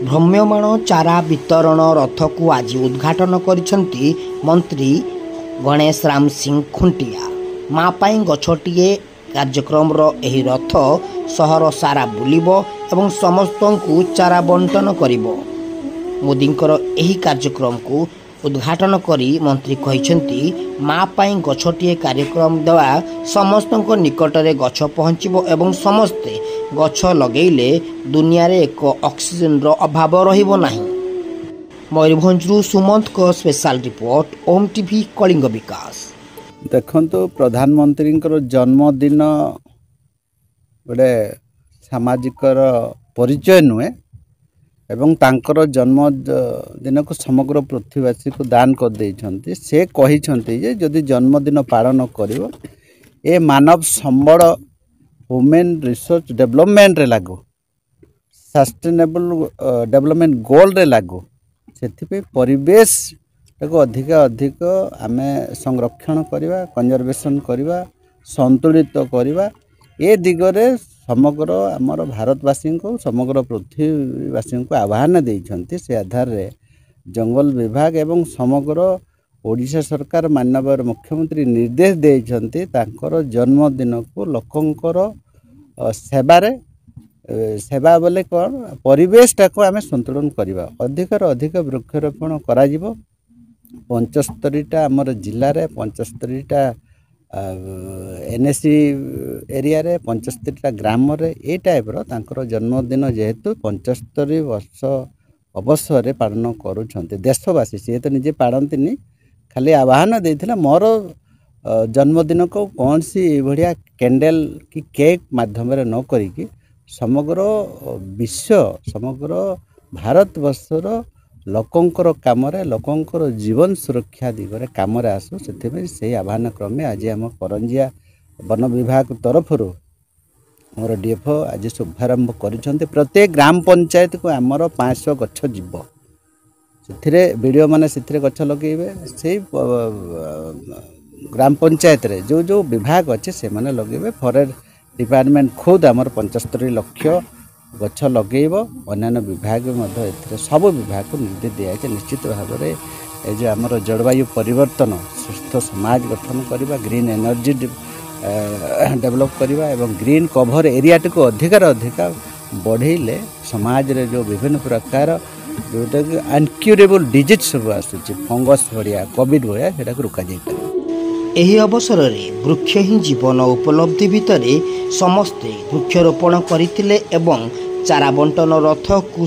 भ्राम्यमाण चारा वितरण रथ को आज उद्घाटन करिसेंती मंत्री गणेश राम सिंह खुंटिया। माँ पाई गछटिए कार्यक्रम एही रथ सहर सारा बुलिबो एवं समस्तंकु चारा बंटन करिबो। मोदींकर एही कार्यक्रम को उद्घाटन करी मंत्री कहिसेंती माँ पाई गछटिए कार्यक्रम द्वारा समस्तंक निकटरे गछ पहुँचबो एवं समस्ते गछ लगेइले दुनिया रे एक ऑक्सीजन रो अभाव रहिबो नाही। मयूरभंजरू सुमंत को स्पेशल रिपोर्ट ओम टीवी कलिंग विकास। देखो प्रधानमंत्री जन्मदिन गोटे सामाजिक परिचय नुहे एवं तांकर जन्मदिन को समग्र पृथ्वीवासी को दान कर देइछन्ति। से कहिछन्ति जे जदि जन्मदिन पालन करिवो ए मानव संबल ह्यूमन रिसोर्स डेवलपमेंट रे लागू सस्टेनेबल डेवलपमेंट गोल रे लागू से परिवेश को अधिक अधिक आमे संरक्षण करवा कंजर्वेशन करवा संतुलित करवा ए दिगरे समग्र आमर भारतवासी को समग्र पृथ्वीवासी को आह्वान देइछन्ति। से आधार रे जंगल विभाग एवं समग्र ओडिशा सरकार माननीय मुख्यमंत्री निर्देश देइछन्ति तांकर जन्मदिन को लोकंकर सेवारे सेवा बोले कौन परिवेशटा को आम संतुलन करवा अधिकर अधिक वृक्षरोपण करा जिवो। 75टा आमर जिले में 75टा एनएसी एरिया रे 75टा ग्राम रे ए टाइप रो तांकर जन्मदिन जेहेतु 75 वर्ष अवसर पालन करुछन्ते देशवासी से तो निजे पाड़न्तिनी खाली आह्वान देइथिला मोर जन्मदिन को कौन सी बढ़िया कैंडल कि केक माध्यम न करिकी समग्र विश्व समग्र भारतवर्षर लोकंकर काम लोकंकर जीवन सुरक्षा दिगरे काम आसू से आह्वान क्रमे आज आम करंजिया वन विभाग तरफ मोर डीएफओ आज शुभारंभ कर प्रत्येक ग्राम पंचायत को आमर 500 गछ जीव से वीडियो माने से गछ लगे से ग्राम पंचायत रे जो जो विभाग अच्छे से माने लगे फॉरेस्ट डिपार्टमेंट खुद आमर 75 लाख गछ लगेब अन्य विभाग सब विभाग को निर्देश दिया निश्चित भाव में ये जो आमर जलवायु परिवर्तन सुस्थ समाज गठन करवा ग्रीन एनर्जी डेवलप करवा एवं ग्रीन कवर एरिया को अधिकार अधिक बढ़ेले समाज रे जो विभिन्न प्रकार जोटा कि अनक्यूरेबल डिजीज सब आसूँ फंगस भाया कोविड भाया से रोक जाए। एही अवसर रे वृक्ष ही जीवन उपलब्धि भितरे समस्ते वृक्षरोपण करथिले एवं चारा बंटन रथ को